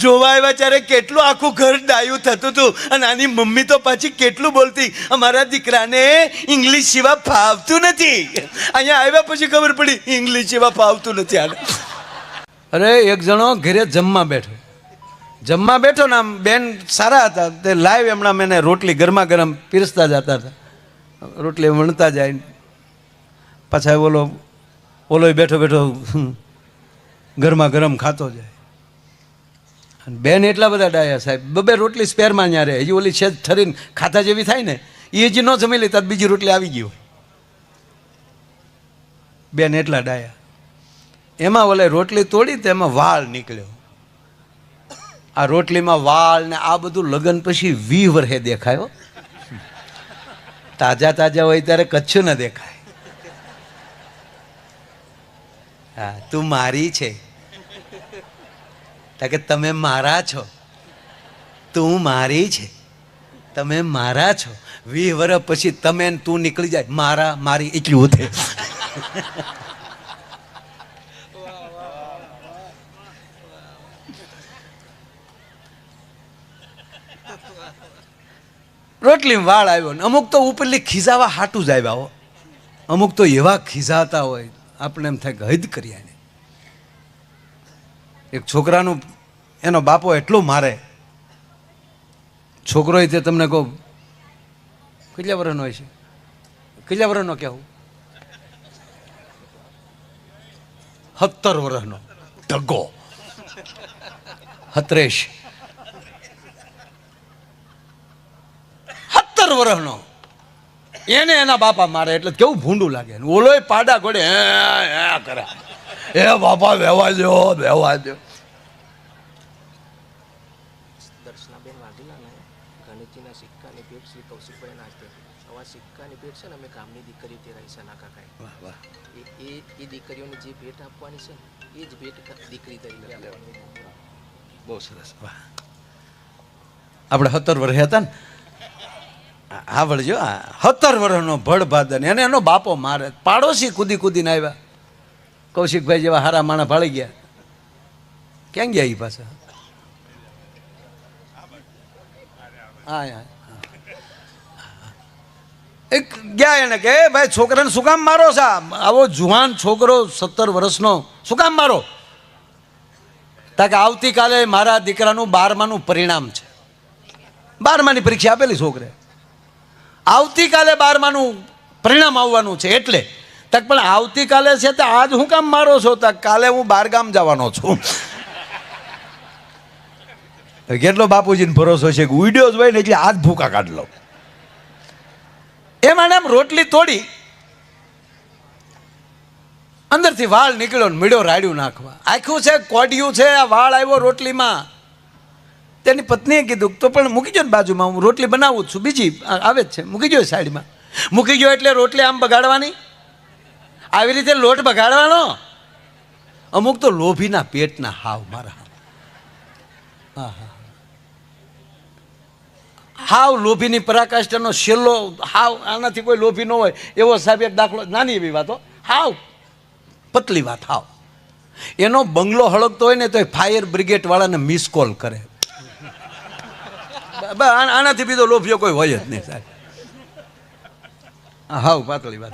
જોવા આવ્યા ત્યારે કેટલું આખું ઘર ડાયું થતું હતું અને આની મમ્મી તો પાછી કેટલું બોલતી, અમારા દીકરાને ઇંગ્લિશ સિવાય ફાવતું નથી. અહીંયા આવ્યા પછી ખબર પડી ઇંગ્લિશ સિવાય ફાવતું નથી આને. અરે એક જણો ઘરે જમવા બેઠો ને આમ બેન સારા હતા, તે લાઈવ હમણાં મેં રોટલી ગરમા ગરમ પીરસતા જતા હતા, રોટલી વણતા જાય, પાછા ઓલો બેઠો ગરમા ગરમ ખાતો જાય. અને બેન એટલા બધા ડાયા સાહેબ, બબે રોટલી સ્પેરમાં ત્યાં રહે, હજી ઓલી છેદ ઠરીને ખાતા જેવી થાય ને એ હજી ન જમી લેતા બીજી રોટલી આવી ગઈ હોય. બેન એટલા ડાયા. એમાં ઓલે રોટલી તોડી તો એમાં વાળ નીકળ્યો. આ રોટલીમાં વાળ ને આ બધું લગ્ન પછી 20 વર્ષે દેખાયો. તાજા હોય ત્યારે કચ્છું ન દેખાય. હા, તું મારી છે કે તમે મારા છો, તું મારી છે, તમે મારા છો. 20 વર્ષ પછી તમે તું નીકળી જાય, મારા મારી એટલું થાય. રોટલી વાળ આવ્યો ને અમુક તો ઉપરલી ખીજાવા હાટું જ આવ્યા હો. અમુક તો એવા ખીજાતા હોય આપણે એમ થાય કે હદ કર્યા ને. એક છોકરાનું એનો બાપો એટલો મારે, છોકરો તે તમને કહું કેટલા વર્ષનો હોય છે, કેટલા વર્ષનો કહેવું, 17 વર્ષનો ઢગો, હતરેશ 17 વર્ષનો, એને એના બાપા મારે એટલે કેવું ભૂંડું લાગે. ઓલોય પાડા ઘોડે કરે, એ બાપા વેવા દો. દર્શનાબેન વાઘેલાને ગણેશજીના સિક્કાની ભેટ શ્રી કૌશિકભાઈ નાચતે. આવા સિક્કાની ભેટ છે ને અમે ગામની દીકરી તે રહી છે ના કાકાએ. એ દીકરીઓને જે ભેટ આપવાની છે એ જ ભેટ દીકરી તરીકે આપવાની. બહુ સરસ. વાહ, આપણે 17 વર્ષ હતા ને, હા વળજો, 17 વર્ષનો ભડભાદન, એને એનો બાપો મારે. પાડોશી કૂદીને આવ્યા, કૌશિકભાઈ જેવા હારા માણા ભાળી ગયા. ક્યાં ગયા એ પાછા? હા, એક ગયા એને કે ભાઈ છોકરાને શું કામ મારો છે? આવો જુવાન છોકરો 17 વર્ષનો શું કામ મારો? તાકે આવતીકાલે મારા દીકરાનું 12માનું પરિણામ છે. 12માની પરીક્ષા આપેલી છોકરે, આવતીકાલે 12માનું પરિણામ આવવાનું છે એટલે. તક પણ આવતીકાલે છે તો આજ હું કામ મારો છો? તક કાલે હું 12 ગામ જવાનો છું. કેટલો બાપુજીને ભરોસો છે કે ઉડ્યો જ હોય ને એટલે આજ ભૂકા કાઢ લો. એમાં આમ રોટલી તોડી અંદરથી વાળ નીકળ્યો ને મીડો રાડ્યું નાખવા. આખું છે કોડિયું છે, આ વાળ આવ્યો રોટલીમાં. તેની પત્નીએ કીધું તો પણ મૂકી જો ને બાજુમાં, હું રોટલી બનાવું છું, બીજી આવે જ છે, મૂકી જો સાઈડમાં. મૂકી ગયો એટલે રોટલી આમ બગાડવાની, આવી રીતે લોટ બગાડવાનો. અમુક તો લોભીના પેટના હાવ મારા. હા, હાવ લોભીની પરાકાષ્ઠાનો છેલ્લો હાવ, આનાથી કોઈ લોભી ન હોય એવો સાહેબ એક દાખલો, નાની એવી વાતો, હાવ પતલી વાત હાવ. એનો બંગલો હળગતો હોય ને તો ફાયર બ્રિગેડ વાળાને મિસ કોલ કરે. આનાથી બીજો લોભીઓ કોઈ હોય જ નહીં સાહેબ. હાવ પાતળી વાત.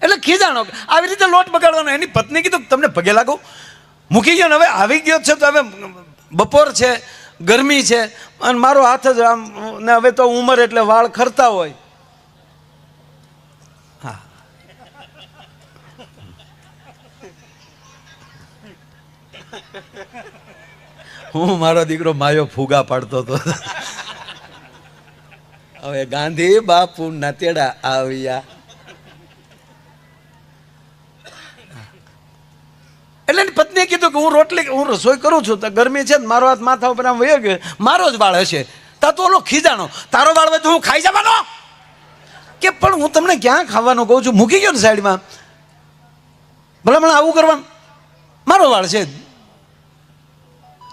એટલે ખીજાણો આવી રીતે લોટ બગાડવાનો. એની પત્ની કીધું તમને પગે લાગો, મૂકી ગયો ને હવે આવી ગયો છે તો હવે બપોર છે, ગરમી છે અને મારો હાથ જ આમ ને હવે તો ઉંમર એટલે વાળ ખરતા હોય. હા, હું મારો દીકરો માયો ફૂગા પાડતો હતો. હવે ગાંધી બાપુ ના તેડા આવ્યા. એટલે એની પત્નીએ કીધું કે હું રસોઈ કરું છું તો ગરમી છે, મારો હાથ માથા ઉપર આમ વયો ગયો, મારો જ વાળ હશે. તા તો ઓલો ખીજાણો, તારો વાળ હોય તો હું ખાઈ જવાનો? કે પણ હું તમને ક્યાં ખાવાનું કહું છું, મૂકી ગયો ને સાઈડમાં, ભલામણ આવું કરવાનું? મારો વાળ છે,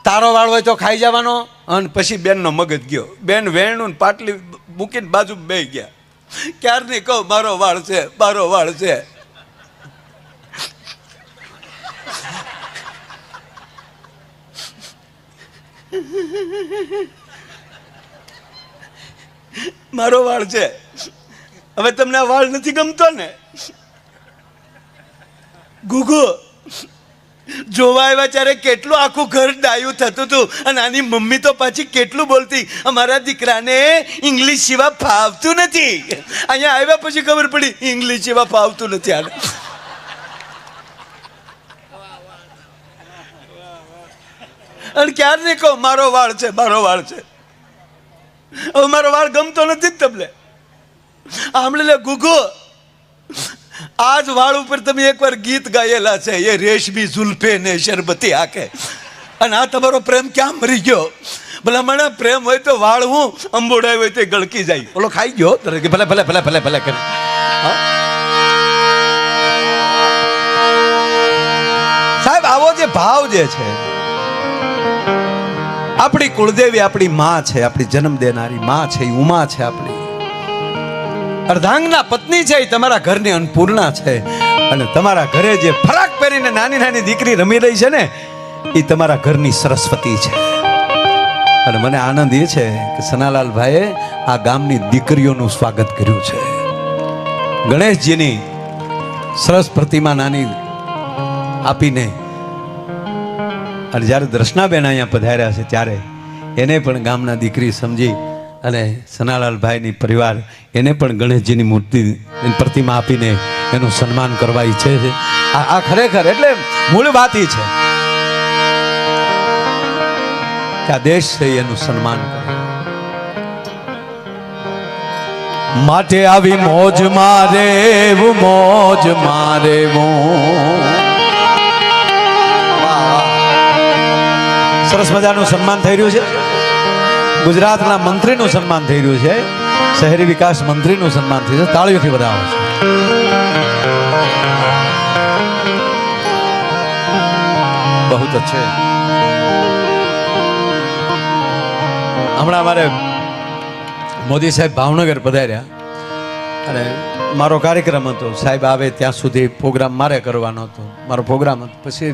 તારો વાળ હોય તો ખાઈ જવાનો. અને પછી બેનનો મગજ ગયો, બેન વેણું પાટલી મૂકીને બાજુ બે ગયા. ક્યારની કહું મારો વાળ છે, મારો વાળ છે. મારો વાળ છે. હવે તમને આ વાળ નથી ગમતો ને? ગુગુ જોવા આવ્યા ત્યારે કેટલું આખું ઘર ડાયું થતું હતું અને આની મમ્મી તો પાછી કેટલું બોલતી, અમારા દીકરાને ઇંગ્લિશ સિવાય ફાવતું નથી. અહીંયા આવ્યા પછી ખબર પડી ઇંગ્લિશ સિવાય ફાવતું નથી આને. અને ક્યારે કહો મારો વાળ છે, મારો વાળ છે. હવે મારો વાળ ગમતો નથી જ તમને. આમળે ગુગુ આજ વાળ ઉપર તમે એકવાર ગીત ગાયેલા છે, એ રેશમી ઝુલ્ફે ને શરબતી આંખે. અને આ તમારો પ્રેમ ક્યાં મરી ગયો? ભલા મને પ્રેમ હોય તો વાળ હું અંબોડાય હોય તો ગળકી જાય. ઓલો ખાઈ ગયો ભલે ભલે ભલે ભલે ભલે કરે. સાહેબ આવો જે ભાવ જે છે, આપણી કુળદેવી આપણી માં છે, આપણી જન્મ દેનારી માં છે, ઉમા છે, આપણી અર્ધાંગના પત્ની છે, એ તમારા ઘરની અન્નપૂર્ણા છે. અને તમારા ઘરે જે ફરાક પહેરીને નાની નાની દીકરી રમી રહી છે ને, એ તમારા ઘરની સરસ્વતી છે. અને મને આનંદ એ છે કે સનાલાલભાઈએ આ ગામની દીકરીઓનું સ્વાગત કર્યું છે. ગણેશજીની સરસ પ્રતિમા નાની આપીને, અને જ્યારે દર્શનાબેન અહીંયા પધાર્યા છે ત્યારે એને પણ ગામના દીકરી સમજી અને સનાલાલભાઈની પરિવાર એને પણ ગણેશજીની મૂર્તિ પ્રતિમા આપીને એનું સન્માન કરવા ઈચ્છે છે. આ ખરેખર એટલે મૂળ વાત એ છે કે આ દેશ છે એનું સન્માન કરે. માટે આવી મોજ મારે મોજ મારે સરસ મજાનું સન્માન થઈ રહ્યું છે. ગુજરાતના મંત્રીનું સન્માન થઈ રહ્યું છે, શહેરી વિકાસ મંત્રીનું સન્માન થયું છે. તાળીઓથી વધાવો છે. બહુ અચ્છે. હમણાં અમારે મોદી સાહેબ ભાવનગર પધાર્યા અને મારો કાર્યક્રમ હતો. સાહેબ આવે ત્યાં સુધી પ્રોગ્રામ મારે કરવાનો હતો, મારો પ્રોગ્રામ હતો. પછી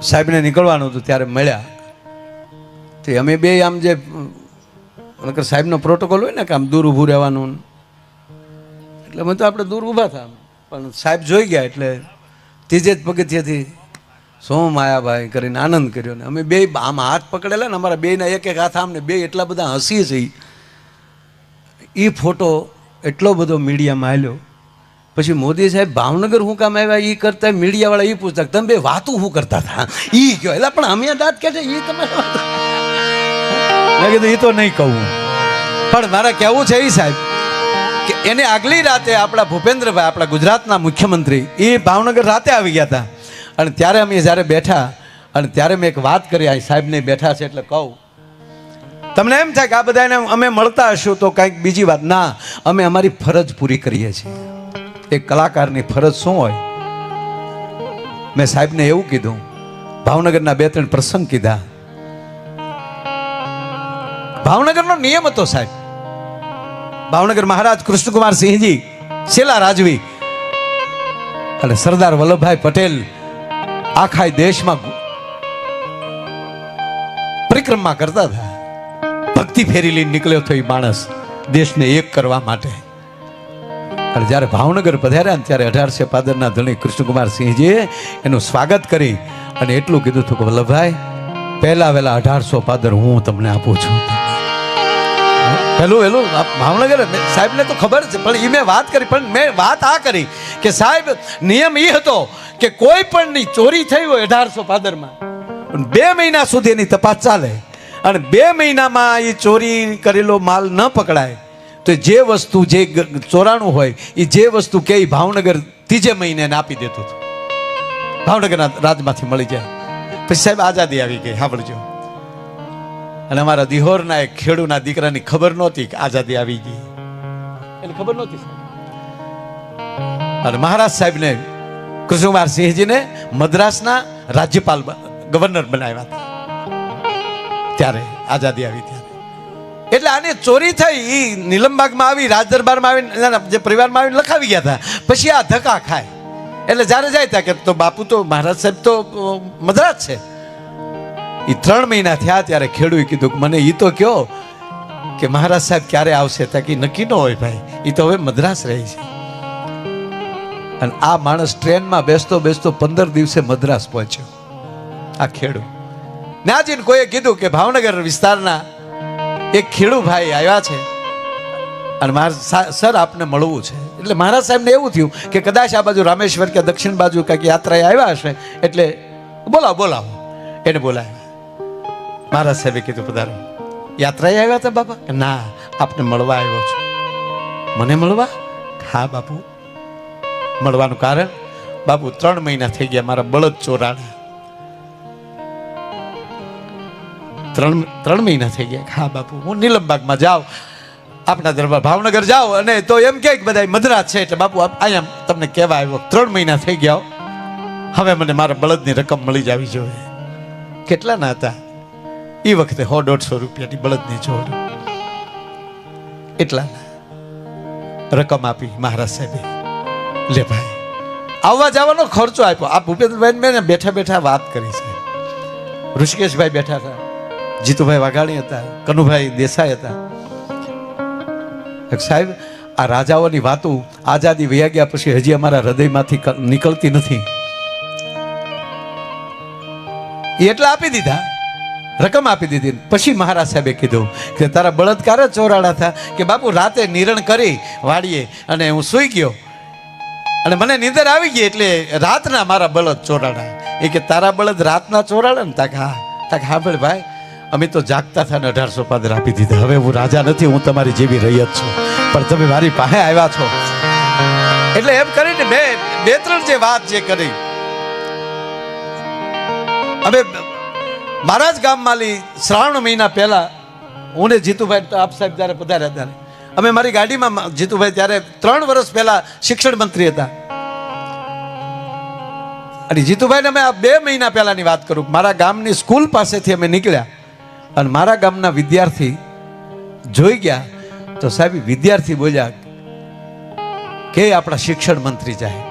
સાહેબને નીકળવાનું હતું ત્યારે મળ્યા. તે અમે બે આમ જે સાહેબનો પ્રોટોકોલ હોય ને કે આમ દૂર ઊભું રહેવાનું, એટલે અમે તો આપણે દૂર ઊભા હતા. પણ સાહેબ જોઈ ગયા એટલે ત્રીજે જ પગથિયેથી શું માયાભાઈ કરીને આનંદ કર્યો. ને અમે બે આમ હાથ પકડેલા ને, અમારા બેના એક એક હાથ આમને, બે એટલા બધા હસીએ છીએ. એ ફોટો એટલો બધો મીડિયામાં આવ્યો. પછી મોદી સાહેબ ભાવનગર શું કામ આવ્યા એ કરતા મીડિયાવાળા એ પૂછતા તમે બે વાતું શું કરતા હતા એ કહો. એટલે પણ અમે દાંત કે છે એ તમે મેં કીધું એ તો નહીં કહું. પણ મારે કહેવું છે એ સાહેબ કે એને આગલી રાતે આપણા ભૂપેન્દ્રભાઈ, આપણા ગુજરાતના મુખ્યમંત્રી, એ ભાવનગર રાતે આવી ગયા હતા. અને ત્યારે અમે જ્યારે બેઠા અને ત્યારે મેં એક વાત કરી, આ સાહેબને બેઠા છે એટલે કહું. તમને એમ થાય કે આ બધાને અમે મળતા હશું તો કંઈક બીજી વાત. ના, અમે અમારી ફરજ પૂરી કરીએ છીએ. એક કલાકારની ફરજ શું હોય? મેં સાહેબને એવું કીધું, ભાવનગરના 2-3 પ્રસંગ કીધા. ભાવનગરનો નિયમ હતો સાહેબ. ભાવનગર મહારાજ કૃષ્ણકુમાર સિંહજી છેલ્લા રાજવી અને સરદાર વલ્લભભાઈ પટેલ આખા દેશમાં પરિક્રમા કરતા હતા. ભક્તિ ફેરી લઈને નીકળ્યો હતો એ માણસ દેશને એક કરવા માટે. અને જ્યારે ભાવનગર પધાર્યા ત્યારે 1800 પાદરના ધણી કૃષ્ણકુમાર સિંહજીએ એનું સ્વાગત કરી અને એટલું કીધું હતું કે વલ્લભભાઈ પહેલા વહેલા 1800 પાદર હું તમને આપું છું. પેલું ભાવનગર સાહેબને તો ખબર છે, પણ એ મેં વાત કરી. પણ મેં વાત આ કરી કે સાહેબ નિયમ એ હતો કે કોઈ પણની ચોરી થઈ હોય 1800 પાદરમાં 2 મહિના સુધી એની તપાસ ચાલે. અને 2 મહિનામાં એ ચોરી કરેલો માલ ન પકડાય તો જે વસ્તુ જે ચોરાણું હોય એ જે વસ્તુ કે ભાવનગર 3 મહિને આપી દેતું હતું. ભાવનગરના રાજમાંથી મળી જાય. પછી સાહેબ આઝાદી આવી ગઈ. સાંભળજો. અને અમારા દિહોરના એક ખેડૂના દીકરાની ખબર નહોતી કે આઝાદી આવી ગઈ, એને ખબર નહોતી. અને મહારાજ સાહેબને કૃષ્ણકુમાર સિંહજીને મદ્રાસના રાજ્યપાલ ગવર્નર બનાવ્યા હતા ત્યારે આઝાદી આવી ત્યારે. એટલે આને ચોરી થઈ એ નીલમબાગમાં આવી, રાજદરબારમાં આવીને જે પરિવારમાં આવીને લખાવી ગયા હતા. પછી આ ધક્કા ખાય એટલે જ્યારે જાય ત્યાં કે તો બાપુ તો મહારાજ સાહેબ તો મદ્રાસ છે, એ 3 મહિના થયા ત્યારે ખેડૂએ કીધું કે મને એ તો કયો કે મહારાજ સાહેબ ક્યારે આવશે તાકી નક્કી ન હોય ભાઈ, એ તો હવે મદ્રાસ રહી છે. અને આ માણસ ટ્રેનમાં બેસતો બેસતો 15 દિવસે મદ્રાસ પહોંચ્યો. આ ખેડૂ નાજીને કોઈએ કીધું કે ભાવનગર વિસ્તારના એક ખેડૂ ભાઈ આવ્યા છે અને સર આપને મળવું છે. એટલે મહારાજ સાહેબને એવું થયું કે કદાચ આ બાજુ રામેશ્વર કે દક્ષિણ બાજુ કંઈક યાત્રાએ આવ્યા હશે, એટલે બોલાવો. એને બોલાવ્યા. મહારાજ સાહેબે કીધું પધારો. યાત્રાએ આવ્યા હતા બાપા? કે ના, આપને મળવા આવ્યો છું. મને મળવા? હા બાપુ. મળવાનું કારણ? બાપુ 3 મહિના થઈ ગયા મારા બળદ ચોરાણા. 3 મહિના થઈ ગયા. હા બાપુ, હું નીલમબાગમાં જાઉં, આપણા દરબાર ભાવનગર જાઓ અને તો એમ કે બધા મદ્રાસ છે, એટલે બાપુ અહીંયા તમને કહેવા આવ્યો 3 મહિના થઈ ગયા, હવે મને મારા બળદની રકમ મળી જવી જોઈએ. કેટલા ના હતા એ વખતે? 100-150 રૂપિયાની બળદની જોડ. એટલા રકમ આપી મહારાજ સાહેબે. લે ભાઈ, આવવા જવાનો ખર્ચો આપ્યો. આ ભૂપેન્દ્રભાઈ મેં બેઠા બેઠા વાત કરી છે. ઋષિકેશભાઈ બેઠા હતા, જીતુભાઈ વાઘાણી હતા, કનુભાઈ દેસાઈ હતા. સાહેબ, આ રાજાઓની વાતો આઝાદી વયા ગયા પછી હજી અમારા હૃદયમાંથી નીકળતી નથી. એટલા આપી દીધા, રકમ આપી દીધી. પછી મહારાજ સાહેબે કીધું કે તારા બળદકાર જ ચોરાડા હતા? કે બાપુ રાતે નિરણ કરી વાડીએ અને હું સૂઈ ગયો અને મને નીંદર આવી ગઈ એટલે રાતના મારા બળદ ચોરાડા. એ કે તારા બળદ રાતના ચોરાડા ને? તાક હા. તાક હા ભાઈ ભાઈ, અમે તો જાગતા હતા ને 1800 પાદર આપી દીધા. હવે હું રાજા નથી, હું તમારી જેવી રહી જ છું, પણ તમે મારી પાસે આવ્યા છો. એટલે એમ કરીને બે ત્રણ જે વાત જે કરી. હવે મારા જ ગામમાં શ્રાવણ મહિના પહેલા હું ને જીતુભાઈ, આપ સાહેબ જ્યારે પધાર્યા ત્યારે અમે મારી ગાડીમાં, જીતુભાઈ ત્યારે 3 વર્ષ પહેલા શિક્ષણ મંત્રી હતા. અને જીતુભાઈને અમે આ 2 મહિના પહેલાની વાત કરું. મારા ગામની સ્કૂલ પાસેથી અમે નીકળ્યા અને મારા ગામના વિદ્યાર્થી જોઈ ગયા તો સાહેબ વિદ્યાર્થી બોલ્યા કે આપણા શિક્ષણ મંત્રી જાય.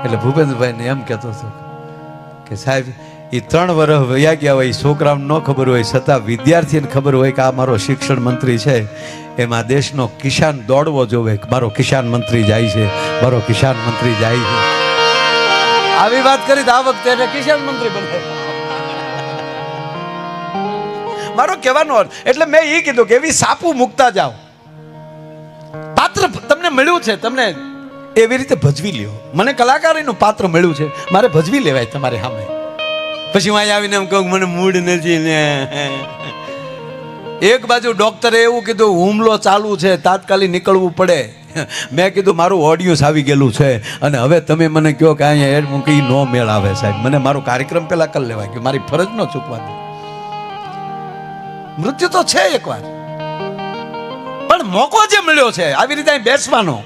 એટલે ભૂપેન્દ્રભાઈને એમ કહેતો હતો કે સાહેબ, એ 3 વર્ષ વયા ગયા હોય, છોકરાઓને ન ખબર હોય છતાં વિદ્યાર્થીને ખબર હોય કે આ મારો શિક્ષણ મંત્રી છે. એમાં દેશનો કિસાન દોડવો જોવે કે મારો કિસાન મંત્રી જાય છે, મારો કિસાન મંત્રી જાય છે. આવી વાત કરી તો આ વખતે એને કિસાન મંત્રી બને. મારો કહેવાનો અર્થ એટલે મેં એ કીધું કે એવી સાપુ મૂકતા જાઓ. પાત્ર તમને મળ્યું છે, તમને એવી રીતે ભજવી લ્યો. મને કલાકારીનું પાત્ર મળ્યું છે, મારે ભજવી લેવાય તમારી સામે. પછી હું અહીંયા આવીને એમ કહું મને મૂડ નથી ને. એક બાજુ ડોક્ટરે એવું કીધું હુમલો ચાલુ છે, તાત્કાલિક નીકળવું પડે. મેં કીધું મારું ઓડિયન્સ આવી ગયેલું છે અને હવે તમે મને કહો કે અહીંયા એડ મૂકી નો મેળ આવે સાહેબ. મને મારો કાર્યક્રમ પહેલા કરી લેવાય કે મારી ફરજ ન ચૂકવા દે. મૃત્યુ તો છે એકવાર, પણ મોકો જે મળ્યો છે આવી રીતે બેસવાનો.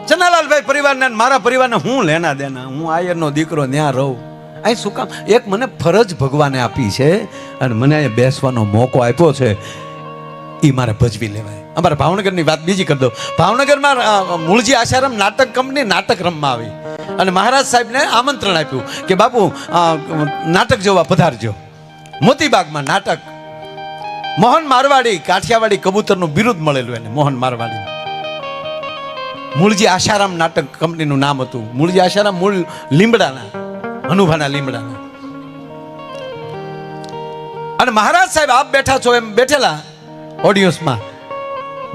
ચનાલાલભાઈ પરિવારને મારા પરિવારને હું લેના દેના? હું આયરનો દીકરો ત્યાં રહું. અહીં શું કામ? એક મને ફરજ ભગવાને આપી છે અને મને અહીંયા બેસવાનો મોકો આપ્યો છે, એ મારે ભજવી લેવાય. અમારા ભાવનગરની વાત બીજી કરી દો. ભાવનગરમાં મૂળજી આશારામ નાટક કંપની નાટક રમવા આવી અને મહારાજ સાહેબને આમંત્રણ આપ્યું કે બાપુ નાટક જોવા પધારજો. મોતીબાગમાં નાટક. મોહન મારવાડી, કાઠિયાવાડી કબૂતરનું બિરુદ મળેલું એને, મોહન મારવાડી. મૂળજી આશારામ નાટક કંપનીનું નામ હતું. મૂળજી આશારામ મૂળ લીમડાના, હનુભાના લીમડાના. અને મહારાજ સાહેબ આપ બેઠા છો એમ બેઠેલા ઓડિયન્સમાં,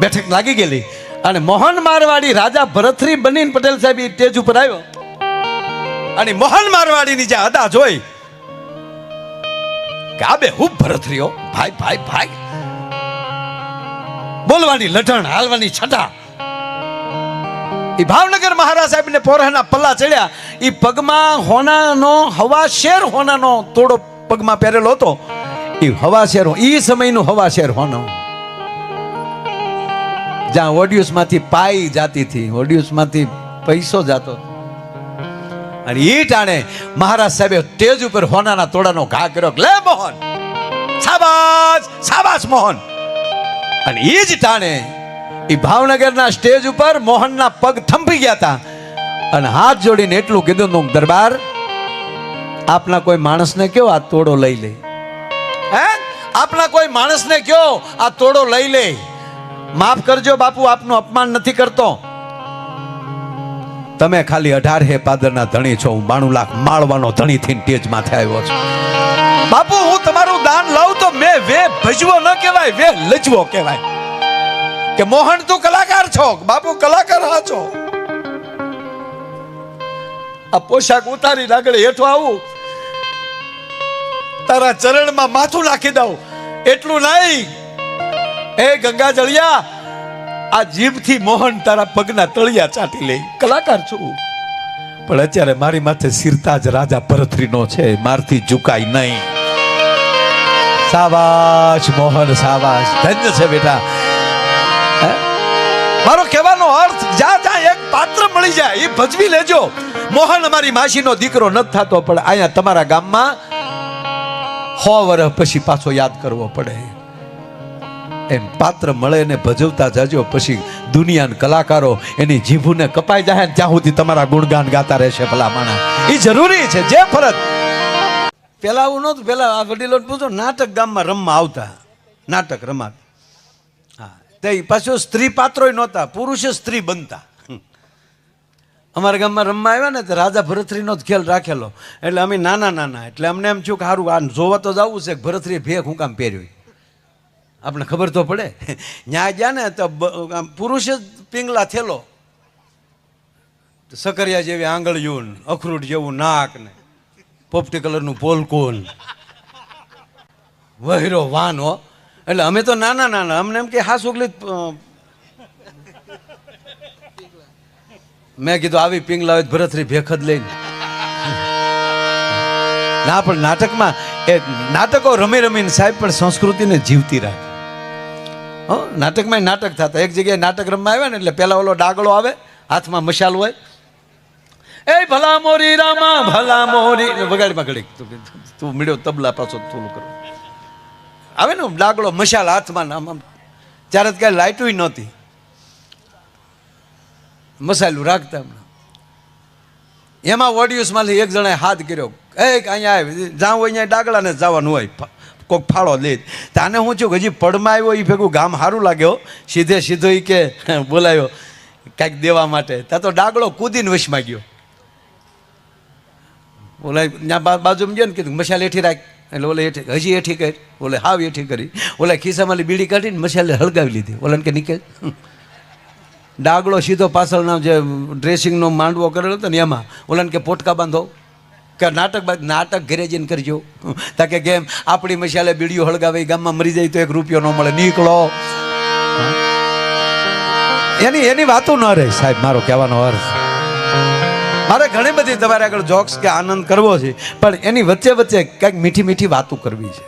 બેઠક લાગી ગયેલી અને મોહન મારવાડી રાજા ભરતરી બનીને પટેલ સાહેબ સ્ટેજ ઉપર આવ્યો અને મોહન મારવાડીની જે અદા જોઈ કે આ બે હું ભરતરીઓ ભાઈ ભાઈ ભાઈ, બોલવાની લઢણ, હાલવાની છટા. એ ભાવનગર મહારાજ સાહેબને પોરહના પલ્લા ચડ્યા. એ પગમાં હોનાનો, હવા શેર હોનાનો તોડો પગમાં પહેરેલો હતો. એ હવા શેર, એ સમયનું હવા શેર હોનો, જ્યાં ઓડિયન્સમાંથી પાઈ જાતી હતી, ઓડિયન્સમાંથી પૈસો જાતો. અને એ ટાણે મહારાજ સાહેબે સ્ટેજ ઉપર હોનાના તોડાનો ઘા કર્યો. લે મોહન, શાબાશ શાબાશ મોહન. અને એ જ ટાણે એ ભાવનગરના સ્ટેજ ઉપર મોહનના પગ થંભી ગયા હતા અને હાથ જોડીને એટલું કીધું, દરબાર આપના કોઈ માણસને કયો આ તોડો લઈ લે, હે? આપના કોઈ માણસને કયો આ તોડો લઈ લે. માફ કરજો બાપુ, આપનું અપમાન નથી કરતો. તમે ખાલી 18 પાદરના ધણી છો, હું 92 લાખ માળવાનો ધણી થઈને ટેજ માથે આવ્યો છું. બાપુ હું તમારું દાન લઉં તો મેં વે ભજવો ન કહેવાય, વે લજવો કહેવાય. કે મોહન તું કલાકાર છો, બાપુ કલાકાર હા છો. આ પોશાક ઉતારી આગળ હેઠો આવું, તારા ચરણમાં માથું નાખી દઉં એટલું નહીં. એ ગંગા જળિયા, આ જીભથી મોહન તારા પગના તળિયા ચાટી લે. કલાકાર છું, પણ અત્યારે મારી માથે સિરતાજ રાજા ભરથરીનો છે, મારથી ઝુકાય નહીં. શાબાશ મોહન, શાબાશ, ધન્ય છે બેટા. મારો કહેવાનો અર્થ, જ્યાં એક પાત્ર મળી જાય એ ભજવી લેજો. મોહન અમારી માસીનો દીકરો નથી થતો, પણ અહીંયા તમારા ગામમાં 100 વર્ષ પછી પાછો યાદ કરવો પડે એમ પાત્ર મળે ને ભજવતા જાજો. પછી દુનિયાના કલાકારો એની જીભુને કપાઈ જાય ને ત્યાં સુધી તમારા ગુણગાન ગાતા રહેશે. ભલા માણા, એ જરૂરી છે. જે ફરજ પેલા આવું નહોતું. પેલા આ વડીલો પૂછો, નાટક ગામમાં રમવા આવતા, નાટક રમાત. હા, તે પાછું સ્ત્રી પાત્રો નહોતા, પુરુષ સ્ત્રી બનતા. અમારા ગામમાં રમવા આવ્યા ને તો રાજા ભરથરીનો જ ખેલ રાખેલો. એટલે અમે નાના એટલે અમને એમ થયું કે સારું આ જોવા તો જવું છે, ભરથરીએ ભેખ હું કામ પહેર્યું, આપણે ખબર તો પડે. ન્યા ગયા ને તો પુરુષ જ પિંગલા થેલો, સકરિયા જેવી આંગળીયું, અખરૂટ જેવું નાક ને પોપટી કલરનું પોલકુન, વહેરો વાન હો. એટલે અમે તો નાના અમને એમ કે હા છોકરી. મેં કીધું આવી પિંગલા હોય ભરથરી ભેખ જ લઈને ના. પણ નાટકમાં એ નાટકો રમીને સાહેબ પણ સંસ્કૃતિને જીવતી રાખે. નાટકમાં નાટક થતા. એક જગ્યાએ નાટક રમવા આવ્યા ને એટલે પેલા ઓલો ડાગલો આવે, હાથમાં મશાલ હોય, એ ભલા મોરી રામા ભલા મોરી વગાડીમાં ઘડીક તું મીડ્યો તબલા પાછો થોડું કરો આવે ને ડાગલો મશાલ હાથમાં. આમ ત્યારે કઈ લાઇટું નહોતી, મસાલું રાખતા. એમાં ઓડિયન્સમાંથી એક જણાએ હાથ કર્યો, અહીંયા આવે જ્યાં હોય અહીંયા ડાગલાને જવાનું હોય, કોઈક ફાળો લે. તાને હું છું હજી પડમાં આવ્યો એ ભેગું ગામ સારું લાગ્યો, સીધો એ કે બોલાયો કાંઈક દેવા માટે. ત્યાં તો ડાગલો કૂદીને વશમાં ગયો. બોલાય ત્યાં બાજુમાં ગયો ને કીધું મસાલ હેઠી રાખ. એટલે ઓલે હેઠી, હજી હેઠી કરી, ઓલે હાવ હેઠી કરી. ઓલા ખિસ્સામાં બીડી કાઢીને મસાલે હળગાવી લીધી. ઓલાને કે નીકળ. ડાગલો સીધો પાછળનો જે ડ્રેસિંગનો માંડવો કરેલો હતો ને એમાં ઓલાને કે પોટકા બાંધો, કે નાટક ઘરે જઈને કરજો. તાકે કેમ આપણી મસાલે બીડીઓ હળગાવે, ગામમાં મરી જાય તો 1 રૂપિયો ન મળે, નીકળો. એની વાતો ન રહે સાહેબ. મારો કહેવાનો અર્થ, મારે ઘણી બધી તમારે આગળ જોક્સ કે આનંદ કરવો છે, પણ એની વચ્ચે કંઈક મીઠી વાતો કરવી છે.